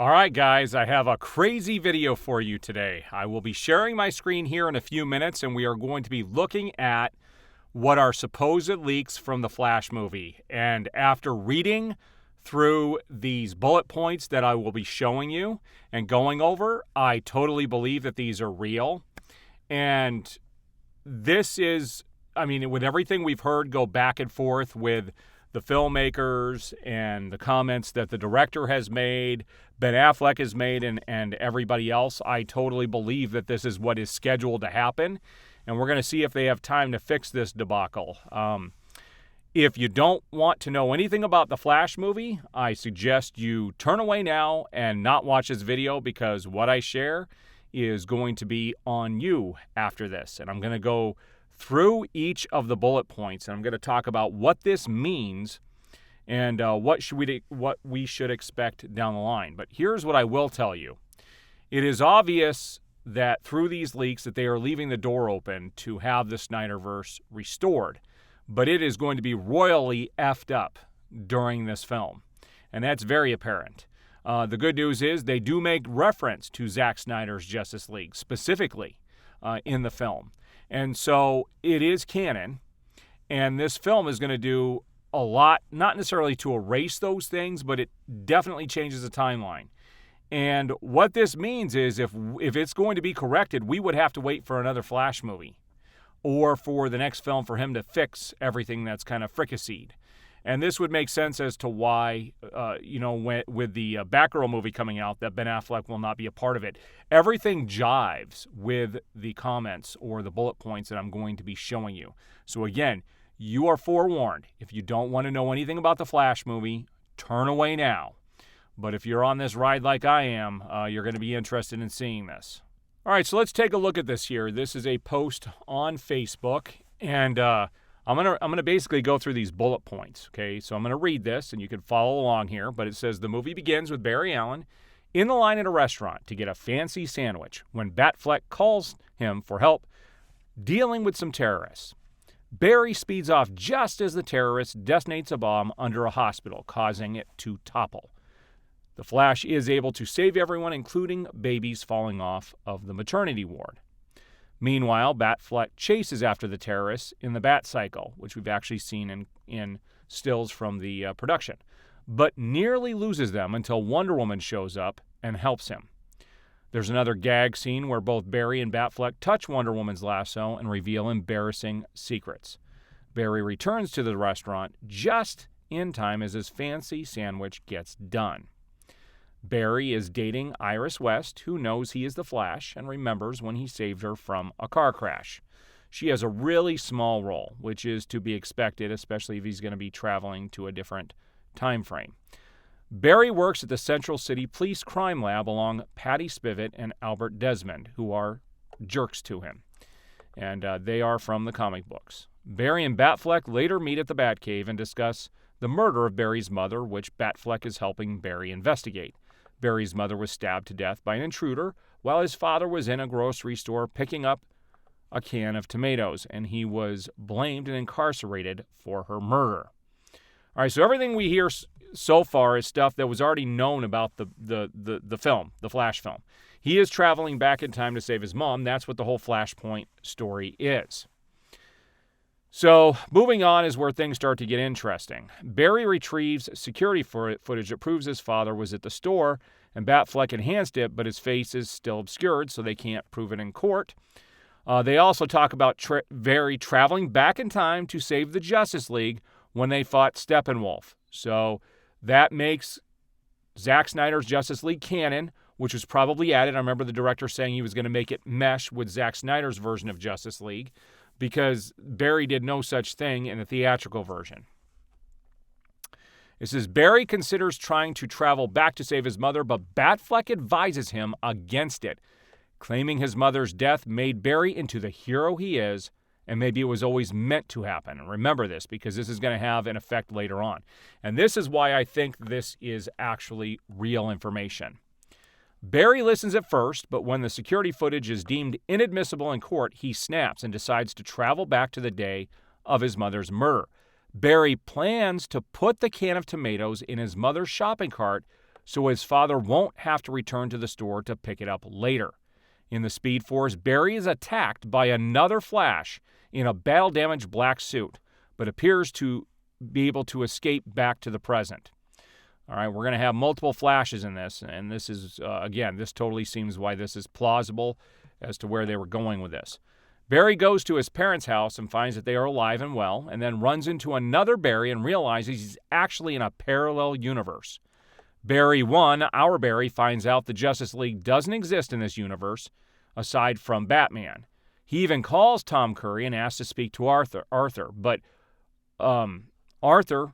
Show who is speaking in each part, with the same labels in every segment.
Speaker 1: All right, guys, I have a crazy video for you today. I will be sharing my screen here in a few minutes, and we are going to be looking at what are supposed leaks from the Flash movie. And after reading through these bullet points that I will be showing you and going over, I totally believe that these are real. And this is, with everything we've heard go back and forth with the filmmakers and the comments that the director has made, Ben Affleck has made, and everybody else, I totally believe that this is what is scheduled to happen. And we're going to see if they have time to fix this debacle. If you don't want to know anything about the Flash movie, I suggest you turn away now and not watch this video, because what I share is going to be on you after this. And I'm going to go through each of the bullet points, and I'm going to talk about what this means and what we should expect down the line. But here's what I will tell you. It is obvious that through these leaks that they are leaving the door open to have the Snyderverse restored, but it is going to be royally effed up during this film, and that's very apparent. The good news is they do make reference to Zack Snyder's Justice League specifically in the film. And so it is canon, and this film is going to do a lot, not necessarily to erase those things, but it definitely changes the timeline. And what this means is if it's going to be corrected, we would have to wait for another Flash movie or for the next film for him to fix everything that's kind of fricasseed. And this would make sense as to why, with the Batgirl movie coming out, that Ben Affleck will not be a part of it. Everything jives with the comments or the bullet points that I'm going to be showing you. So again, you are forewarned. If you don't want to know anything about the Flash movie, turn away now. But if you're on this ride like I am, you're going to be interested in seeing this. All right, so let's take a look at this here. This is a post on Facebook, and I'm gonna basically go through these bullet points, okay? So I'm gonna read this, and you can follow along here. But it says the movie begins with Barry Allen in the line at a restaurant to get a fancy sandwich when Batfleck calls him for help dealing with some terrorists. Barry speeds off just as the terrorist detonates a bomb under a hospital, causing it to topple. The Flash is able to save everyone, including babies falling off of the maternity ward. Meanwhile, Batfleck chases after the terrorists in the Batcycle, which we've actually seen in stills from the production, but nearly loses them until Wonder Woman shows up and helps him. There's another gag scene where both Barry and Batfleck touch Wonder Woman's lasso and reveal embarrassing secrets. Barry returns to the restaurant just in time as his fancy sandwich gets done. Barry is dating Iris West, who knows he is the Flash and remembers when he saved her from a car crash. She has a really small role, which is to be expected, especially if he's going to be traveling to a different time frame. Barry works at the Central City Police Crime Lab along Patty Spivot and Albert Desmond, who are jerks to him. And they are from the comic books. Barry and Batfleck later meet at the Batcave and discuss the murder of Barry's mother, which Batfleck is helping Barry investigate. Barry's mother was stabbed to death by an intruder while his father was in a grocery store picking up a can of tomatoes, and he was blamed and incarcerated for her murder. All right, so everything we hear so far is stuff that was already known about the film, the Flash film. He is traveling back in time to save his mom. That's what the whole Flashpoint story is. So, moving on is where things start to get interesting. Barry retrieves security footage that proves his father was at the store, and Batfleck enhanced it, but his face is still obscured, so they can't prove it in court. They also talk about Barry traveling back in time to save the Justice League when they fought Steppenwolf. So, that makes Zack Snyder's Justice League canon, which was probably added. I remember the director saying he was going to make it mesh with Zack Snyder's version of Justice League, because Barry did no such thing in the theatrical version. It says, Barry considers trying to travel back to save his mother, but Batfleck advises him against it, claiming his mother's death made Barry into the hero he is, and maybe it was always meant to happen. And remember this, because this is going to have an effect later on. And this is why I think this is actually real information. Barry listens at first, but when the security footage is deemed inadmissible in court, he snaps and decides to travel back to the day of his mother's murder. Barry plans to put the can of tomatoes in his mother's shopping cart, so his father won't have to return to the store to pick it up later. In the Speed Force, Barry is attacked by another Flash in a battle-damaged black suit, but appears to be able to escape back to the present. All right, we're going to have multiple Flashes in this, and this is, again, this totally seems why this is plausible as to where they were going with this. Barry goes to his parents' house and finds that they are alive and well, and then runs into another Barry and realizes he's actually in a parallel universe. Barry 1, our Barry, finds out the Justice League doesn't exist in this universe, aside from Batman. He even calls Tom Curry and asks to speak to Arthur, but Arthur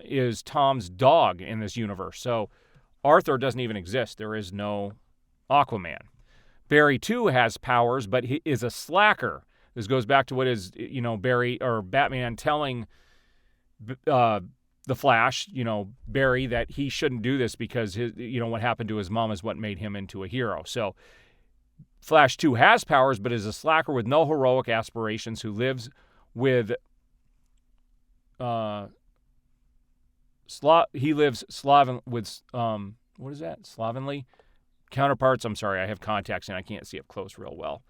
Speaker 1: is Tom's dog in this universe, so Arthur doesn't even exist. There is no Aquaman. Barry 2 has powers, but he is a slacker. This goes back to what is, Barry or Batman telling the Flash, Barry, that he shouldn't do this because what happened to his mom is what made him into a hero. So Flash 2 has powers, but is a slacker with no heroic aspirations who lives with slovenly counterparts. I'm sorry, I have contacts and I can't see up close real well.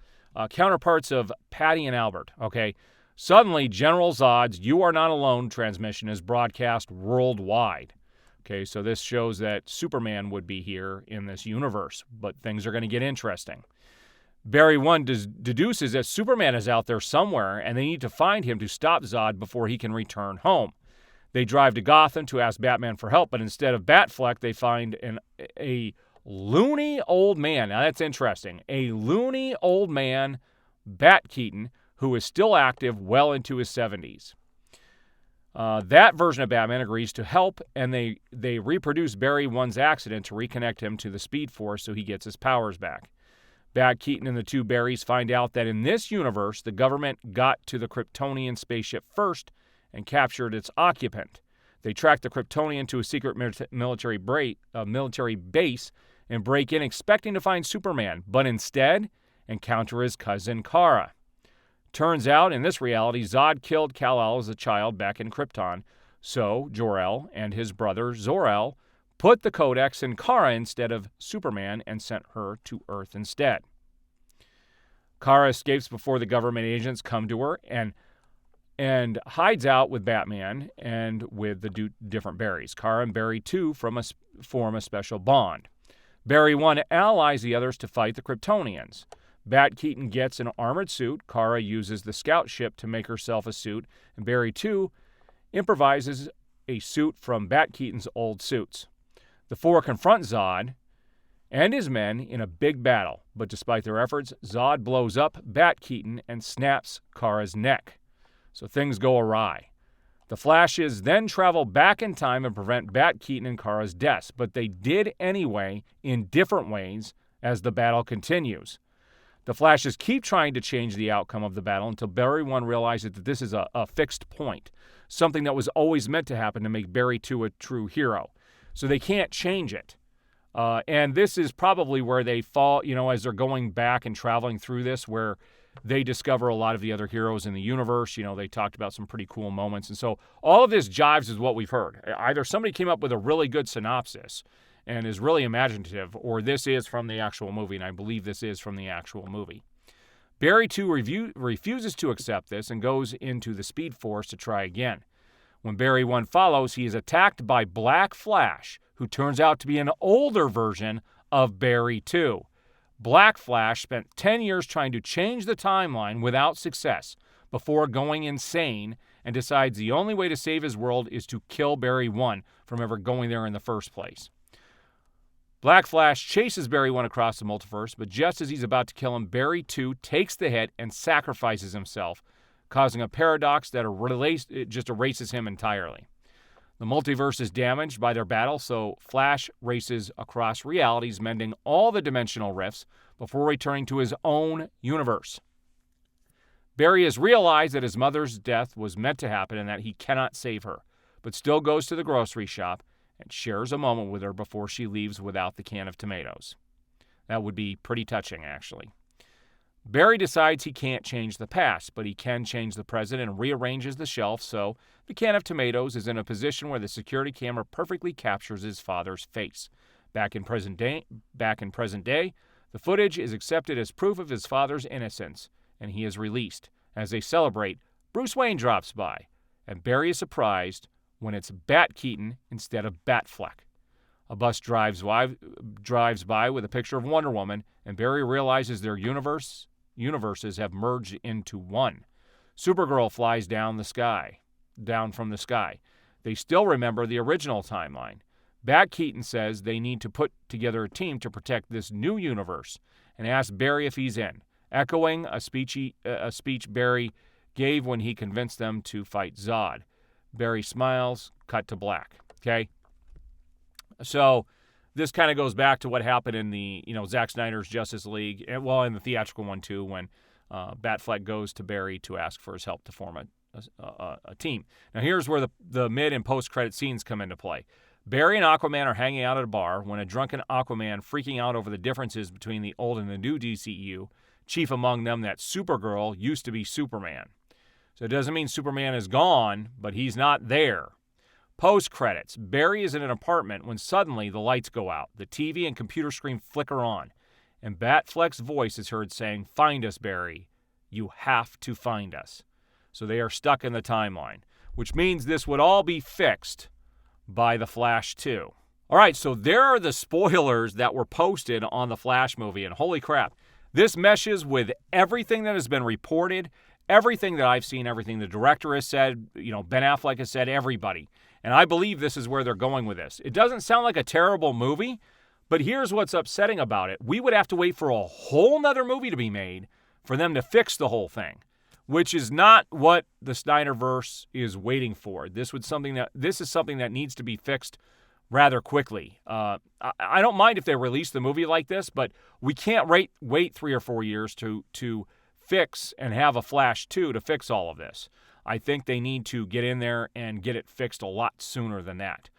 Speaker 1: Counterparts of Patty and Albert. Okay. Suddenly, General Zod's "You Are Not Alone" transmission is broadcast worldwide. Okay, so this shows that Superman would be here in this universe, but things are going to get interesting. Barry 1 deduces that Superman is out there somewhere, and they need to find him to stop Zod before he can return home. They drive to Gotham to ask Batman for help, but instead of Batfleck, they find a loony old man. Now that's interesting. A loony old man, Bat Keaton, who is still active well into his 70s. That version of Batman agrees to help, and they reproduce Barry 1's accident to reconnect him to the Speed Force so he gets his powers back. Bat Keaton and the two Barrys find out that in this universe, the government got to the Kryptonian spaceship first and captured its occupant. They track the Kryptonian to a secret military base and break in expecting to find Superman, but instead encounter his cousin Kara. Turns out, in this reality, Zod killed Kal-El as a child back in Krypton, so Jor-El and his brother Zor-El put the Codex in Kara instead of Superman and sent her to Earth instead. Kara escapes before the government agents come to her and hides out with Batman and with the different Barrys. Kara and Barry 2 form a special bond. Barry 1 allies the others to fight the Kryptonians. Bat Keaton gets an armored suit. Kara uses the scout ship to make herself a suit. And Barry 2 improvises a suit from Bat Keaton's old suits. The four confront Zod and his men in a big battle. But despite their efforts, Zod blows up Bat Keaton and snaps Kara's neck. So things go awry. The Flashes then travel back in time and prevent Bat Keaton and Kara's deaths. But they did anyway in different ways as the battle continues. The Flashes keep trying to change the outcome of the battle until Barry 1 realizes that this is a fixed point, something that was always meant to happen to make Barry 2 a true hero. So they can't change it. And this is probably where they fall, as they're going back and traveling through this, where they discover a lot of the other heroes in the universe. They talked about some pretty cool moments. And so all of this jives with what we've heard. Either somebody came up with a really good synopsis and is really imaginative, or this is from the actual movie, and I believe this is from the actual movie. Barry 2 refuses to accept this and goes into the Speed Force to try again. When Barry 1 follows, he is attacked by Black Flash, who turns out to be an older version of Barry 2. Black Flash spent 10 years trying to change the timeline without success before going insane and decides the only way to save his world is to kill Barry 1 from ever going there in the first place. Black Flash chases Barry 1 across the multiverse, but just as he's about to kill him, Barry 2 takes the hit and sacrifices himself, causing a paradox that just erases him entirely. The multiverse is damaged by their battle, so Flash races across realities, mending all the dimensional rifts before returning to his own universe. Barry has realized that his mother's death was meant to happen and that he cannot save her, but still goes to the grocery shop and shares a moment with her before she leaves without the can of tomatoes. That would be pretty touching, actually. Barry decides he can't change the past, but he can change the present and rearranges the shelf so the can of tomatoes is in a position where the security camera perfectly captures his father's face. Back in present day, the footage is accepted as proof of his father's innocence, and he is released. As they celebrate, Bruce Wayne drops by, and Barry is surprised when it's Bat Keaton instead of Batfleck. A bus drives by with a picture of Wonder Woman, and Barry realizes their universes have merged into one. Supergirl flies down from the sky. They still remember the original timeline. Bat Keaton says they need to put together a team to protect this new universe and asks Barry if he's in, echoing a speech Barry gave when he convinced them to fight Zod. Barry smiles, cut to black. Okay? So this kind of goes back to what happened in the, Zack Snyder's Justice League, and in the theatrical one too, when Batfleck goes to Barry to ask for his help to form a team. Now here's where the mid and post-credit scenes come into play. Barry and Aquaman are hanging out at a bar when a drunken Aquaman, freaking out over the differences between the old and the new DCEU, chief among them that Supergirl used to be Superman. So it doesn't mean Superman is gone, but he's not there. Post-credits, Barry is in an apartment when suddenly the lights go out, the TV and computer screen flicker on, and Batfleck's voice is heard saying, "Find us, Barry. You have to find us." So they are stuck in the timeline, which means this would all be fixed by The Flash 2. All right, so there are the spoilers that were posted on the Flash movie, and holy crap, this meshes with everything that has been reported, everything that I've seen, everything the director has said, Ben Affleck has said, everybody. And I believe this is where they're going with this. It doesn't sound like a terrible movie, but here's what's upsetting about it. We would have to wait for a whole nother movie to be made for them to fix the whole thing, which is not what the Snyderverse is waiting for. This is something that needs to be fixed rather quickly. I don't mind if they release the movie like this, but we can't wait 3 or 4 years to fix and have a Flash 2 to fix all of this. I think they need to get in there and get it fixed a lot sooner than that.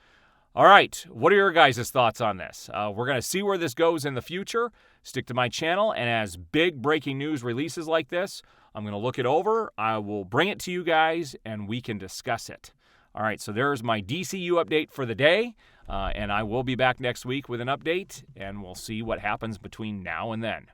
Speaker 1: All right, what are your guys' thoughts on this? We're going to see where this goes in the future. Stick to my channel, and as big breaking news releases like this, I'm going to look it over. I will bring it to you guys, and we can discuss it. All right, so there's my DCU update for the day, and I will be back next week with an update, and we'll see what happens between now and then.